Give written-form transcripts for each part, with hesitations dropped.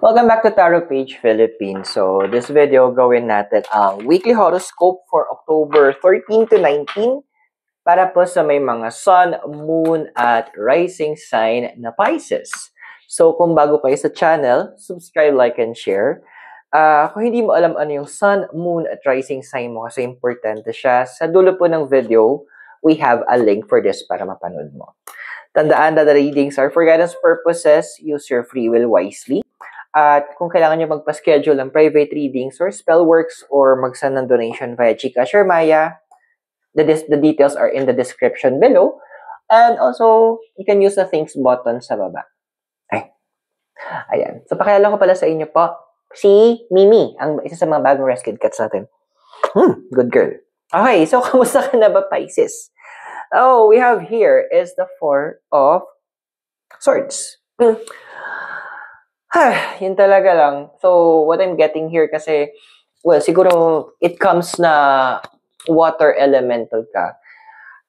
Welcome back to Tarot Page Philippines. So, this video gawin natin ang weekly horoscope for October 13 to 19 para po sa may mga sun, moon, at rising sign na Pisces. So, kung bago kayo sa channel, subscribe, like, and share. Kung hindi mo alam ano yung sun, moon, at rising sign mo kasi importante siya, sa dulo po ng video, we have a link for this para mapanood mo. Tandaan na the readings are for guidance purposes. Use your free will wisely. At kung kailangan nyo magpa-schedule ng private readings or spell works or mag-send ng donation via GCash or Maya, the details are in the description below. And also, you can use the thanks button sa baba. Ayan. So, pakilala ko pala sa inyo po, si Mimi, ang isa sa mga bagong rescued cats natin. Good girl. Okay, so kamusta ka na ba, Pisces? Oh, we have here is the Four of Swords. Yun talaga lang. So, what I'm getting here kasi, well, siguro it comes na water elemental ka.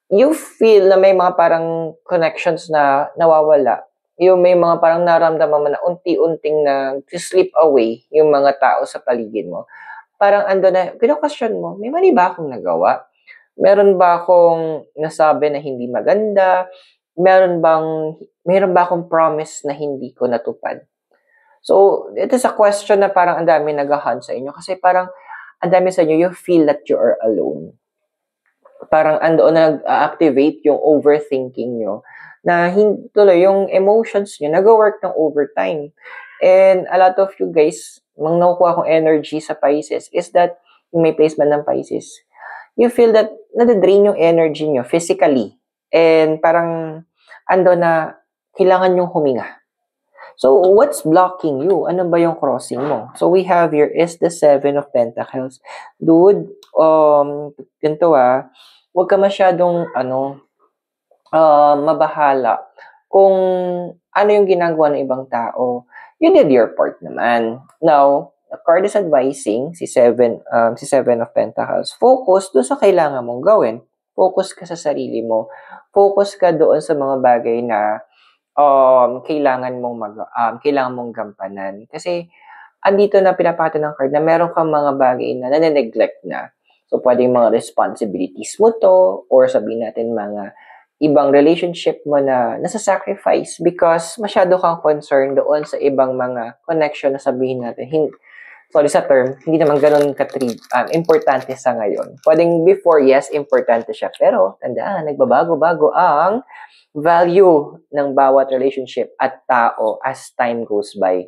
You feel na may mga parang connections na nawawala. Yung may mga parang naramdaman mo na unti-unting na slip away yung mga tao sa paligid mo. Parang ando na, kino-question mo, may mali ba akong nagawa? Meron ba akong nasabi na hindi maganda? Meron ba akong promise na hindi ko natupad? So, it is a question na parang ang dami nag-hunt sa inyo kasi parang ang dami sa inyo, you feel that you are alone. Parang andoon na nag-activate yung overthinking nyo na tuloy yung emotions nyo nag-work ng overtime. And a lot of you guys, mang nakukuha kong energy sa Pisces is that yung may placement ng Pisces, you feel that nadadrain yung energy nyo physically. And parang ando na kailangan yung huminga. So, what's blocking you? Ano ba yung crossing mo? So, we have here is the Seven of Pentacles. Dude, ganito huwag ka masyadong, mabahala kung ano yung ginagawa ng ibang tao. You did your part naman. Now, the card is advising, si Seven of Pentacles, focus doon sa kailangan mong gawin. Focus ka sa sarili mo. Focus ka doon sa mga bagay na kailangan mong gampanan. Kasi, andito na pinapata ng card na meron kang mga bagay na nane-neglect na. So, pwedeng mga responsibilities mo to, or sabihin natin mga ibang relationship mo na nasa-sacrifice because masyado kang concerned doon sa ibang mga connection na sabihin natin, sorry sa term, hindi naman ganun importante sa ngayon. Pwedeng before, yes, importante siya. Pero, tandaan, nagbabago-bago ang value ng bawat relationship at tao as time goes by.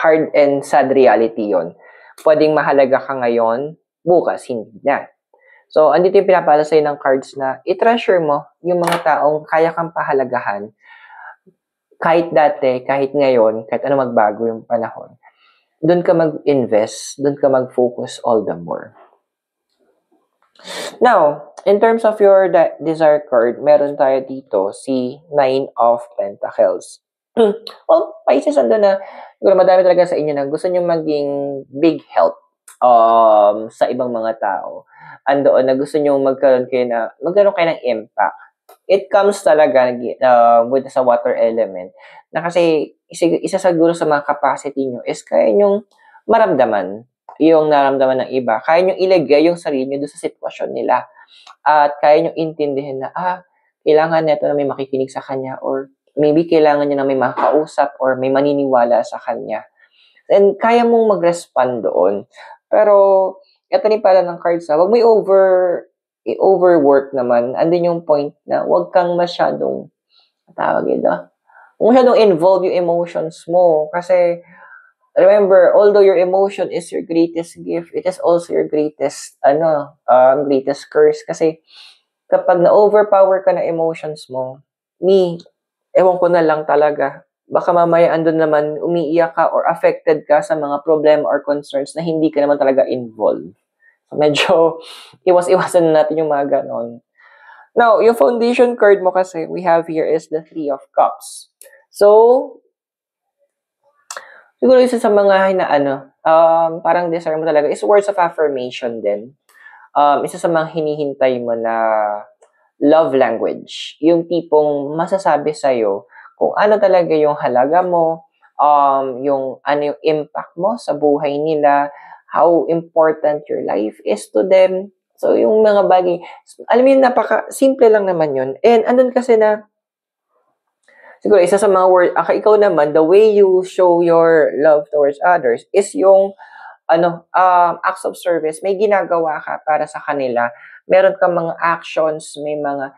Hard and sad reality yon. Pwedeng mahalaga ka ngayon, bukas hindi na. So, andito yung pinapala sa'yo ng cards na i-treasure mo yung mga taong kaya kang pahalagahan kahit dati, kahit ngayon, kahit ano magbago yung panahon. Doon ka mag-invest, doon ka mag-focus all the more. Now, in terms of your desire card, meron tayo dito si Nine of Pentacles. Well, Pisces, ando na, madami talaga sa inyo na gusto nyo maging big help sa ibang mga tao. Andoon na gusto nyo magkaroon kayo ng impact. It comes talaga with sa water element. Na kasi isa siguro sa mga capacity nyo is kaya nyong maramdaman yung naramdaman ng iba. Kaya nyo ilagay yung sarili nyo doon sa sitwasyon nila. At kaya nyo intindihin na, kailangan nito na may makikinig sa kanya or maybe kailangan niya na may makausap or may maniniwala sa kanya. And kaya mong mag-respond doon. Pero, ito ni pala ng cards wag mo i-overwork naman. Andun yung point na wag kang masyadong, involve yung emotions mo. Kasi, remember, although your emotion is your greatest gift, it is also your greatest, greatest curse. Kasi, kapag na-overpower ka na emotions mo, ewan ko na lang talaga, baka mamaya andun naman umiiyak ka or affected ka sa mga problem or concerns na hindi ka naman talaga involved. So, medyo iwas-iwasan na natin yung mga ganon. Now, yung foundation card mo kasi, we have here is the Three of Cups. So, siguro isa sa mga parang desire mo talaga is words of affirmation din. Isa sa mga hinihintay mo na love language. Yung tipong masasabi sa'yo kung ano talaga yung halaga mo, yung ano yung impact mo sa buhay nila, how important your life is to them. So, yung mga bagay, alam mo yun, napaka-simple lang naman yun. And andun kasi na, siguro, isa sa mga word, ikaw naman, the way you show your love towards others is yung, acts of service. May ginagawa ka para sa kanila. Meron kang mga actions, may mga,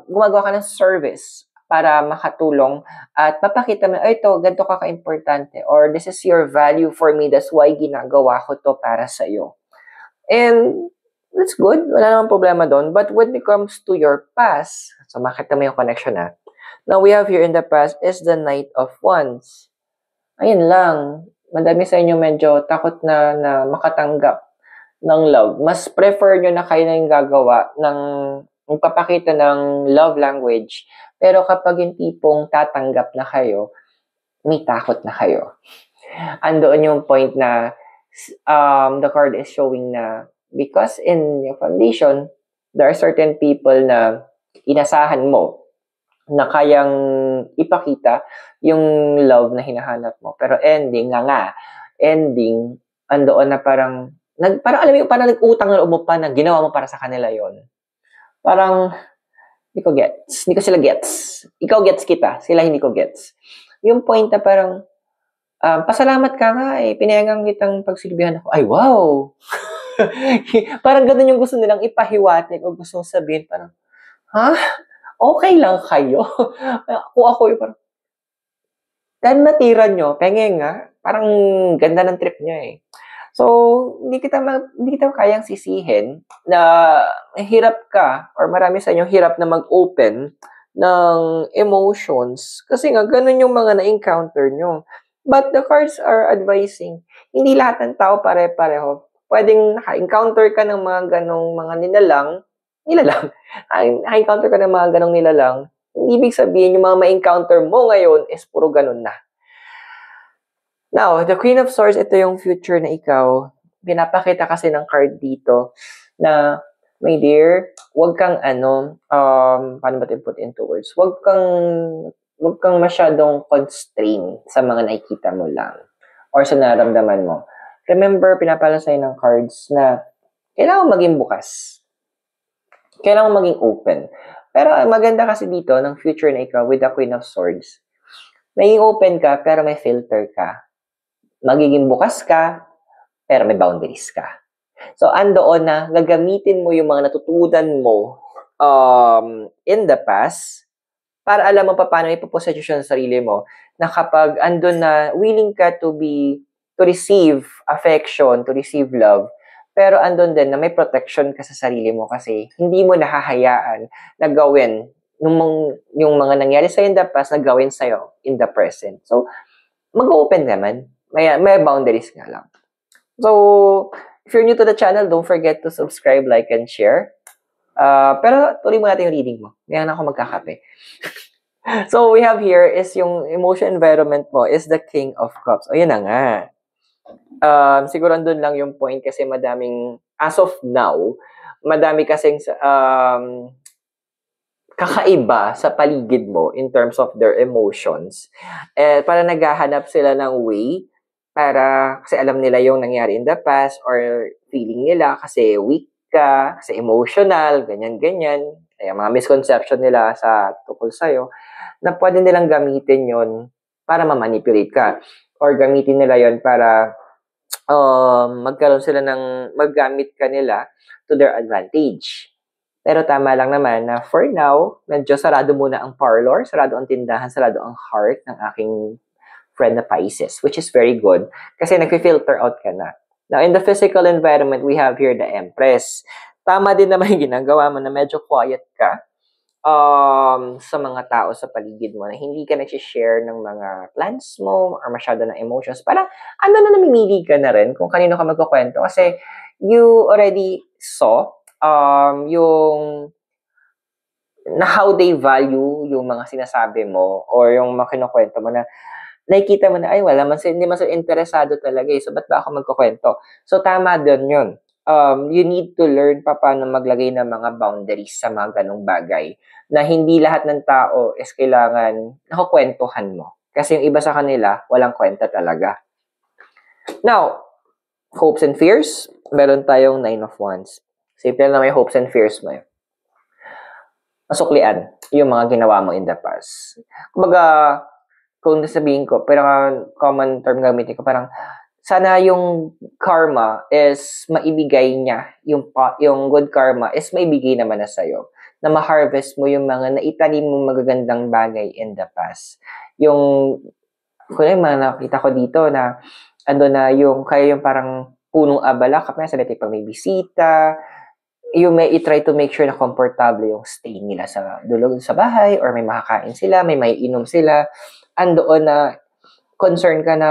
gumagawa ka ng service para makatulong at papakita mo, ito, ganito ka ka-importante or this is your value for me, that's why ginagawa ko to para sa iyo. And that's good, wala namang problema doon. But when it comes to your past, so makita mo yung connection na. Now we have here in the past is the Knight of Wands. Ayun lang, madami sa inyo medyo takot na makatanggap ng love. Mas prefer nyo na kayo na yung gagawa ng magpapakita ng love language. Pero kapag yung tipong tatanggap na kayo, may takot na kayo. Andoon yung point na the card is showing na because in your foundation, there are certain people na inasahan mo na kayang ipakita yung love na hinahanap mo. Pero ending, andoon na parang alam mo yung parang nag-utang na loob mo pa na ginawa mo para sa kanila yon. Parang, hindi ko sila gets. Ikaw gets kita, sila hindi ko gets. Yung point na parang, pasalamat ka nga pinayagan kitang pagsilbihan ako. Ay, wow! Parang ganun yung gusto nilang ipahiwatig o gusto sabihin, parang, ha? Okay lang kayo? Kung ako yung parang, dahil natira nyo, penge nga, parang ganda ng trip niya eh. So, hindi kita kayang sisihin na hirap ka or marami sa inyo hirap na mag-open ng emotions kasi nga ganun yung mga na-encounter nyo. But the cards are advising, hindi lahat ng tao pare-pareho. Pwedeng naka-encounter ka ng mga ganong mga nilalang, naka-encounter ka ng mga ganong nilalang, hindi ibig sabihin yung mga ma-encounter mo ngayon is puro ganon na. Now, the Queen of Swords, ito yung future na ikaw. Pinapakita kasi ng card dito na, my dear, wag kang paano ba ito put into words? Wag kang masyadong constrained sa mga nakikita mo lang or sa nararamdaman mo. Remember, pinapala sa'yo ng cards na kailangan maging bukas. Kailangan maging open. Pero maganda kasi dito ng future na ikaw with the Queen of Swords. May open ka pero may filter ka. Magiging bukas ka, pero may boundaries ka. So, andoon na gagamitin mo yung mga natutunan mo in the past para alam mo paano ipoposesyon sa sarili mo na kapag andun na willing ka to receive affection, to receive love, pero andun din na may protection ka sa sarili mo kasi hindi mo nahahayaan na gawin yung mga nangyari sa'yo in the past na gawin sa'yo in the present. So, mag-open naman. May boundaries nga lang. So, if you're new to the channel, don't forget to subscribe, like, and share. Pero tuloy mo natin yung reading mo. Ngayon ako magkakape. So, we have here is yung emotion environment mo is the King of Cups. O, yun na nga. Siguro andun lang yung point kasi as of now, madami kasing kakaiba sa paligid mo in terms of their emotions. Para naghahanap sila ng way kasi alam nila yung nangyari in the past or feeling nila kasi weak ka, kasi emotional, ganyan-ganyan. Mga misconception nila tukol sa'yo na pwede nilang gamitin yon para ma-manipulate ka or gamitin nila yon para maggamit ka nila to their advantage. Pero tama lang naman na for now, medyo sarado muna ang parlor, sarado ang tindahan, sarado ang heart ng aking friend na Pisces, which is very good kasi nag-filter out ka na. Now, in the physical environment, we have here the Empress. Tama din naman yung ginagawa mo na medyo quiet ka sa mga tao sa paligid mo na hindi ka nag-share ng mga plans mo or masyado ng emotions. Parang namimili ka na rin kung kanino ka magkukwento kasi you already saw yung how they value yung mga sinasabi mo or yung mga kinukwento mo na nakikita mo na, ay, hindi man sila interesado talaga so ba't ba ako magkukwento? So, tama din yun. You need to learn paano maglagay ng mga boundaries sa mga ganong bagay na hindi lahat ng tao is kailangan nakukwentuhan mo. Kasi yung iba sa kanila, walang kwenta talaga. Now, hopes and fears, meron tayong 9 of Wands. Simple na may hopes and fears mo. Masuklian yung mga ginawa mo in the past. Kumbaga, kung nasabihin ko, pero common term gamitin ko, parang sana yung karma is maibigay niya, yung good karma is maibigay naman na sa'yo. Na ma-harvest mo yung mga naitanim mo magagandang bagay in the past. Yung, kung yung mga nakita ko dito na, na yung, kaya yung parang punong abala, kapag sabi pag may bisita, you may try to make sure na komportable yung stay nila sa dulog sa bahay, or may makakain sila, may maiinom sila, andoon na concern ka na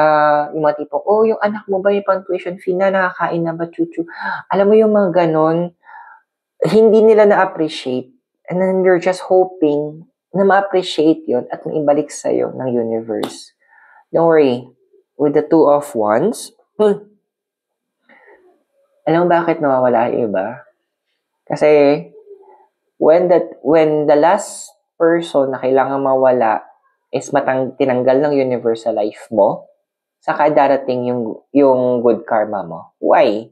yung mga tipong, oh, yung anak mo ba yung pang tuition fee na, nakakain na ba, chuchu? Alam mo yung mga ganon, hindi nila na-appreciate. And then you're just hoping na ma-appreciate yun at maibalik sa'yo ng universe. Don't worry. With the 2 of Wands, alam mo bakit nawawala yung iba? Kasi, when the last person na kailangan mawala is tinanggal ng universe sa life mo, saka darating yung good karma mo. Why?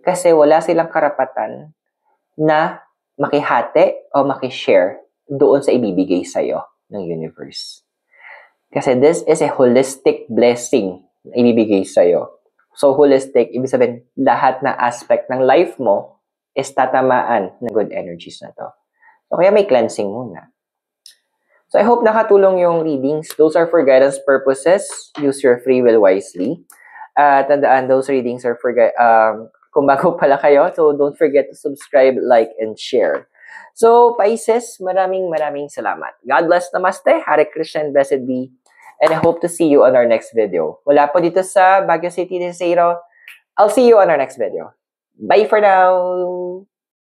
Kasi wala silang karapatan na makihati o makishare doon sa ibibigay sa'yo ng universe. Kasi this is a holistic blessing na ibibigay sa'yo. So, holistic, ibig sabihin, lahat na aspect ng life mo is tatamaan ng good energies na to. So, kaya may cleansing muna. So, I hope nakatulong yung readings. Those are for guidance purposes. Use your free will wisely. Tandaan, those readings are for, kung bago pala kayo, so don't forget to subscribe, like, and share. So, Pisces, maraming salamat. God bless, namaste, Hare Krishna, and blessed be. And I hope to see you on our next video. Wala po dito sa Baguio City de Cero. I'll see you on our next video. Bye for now!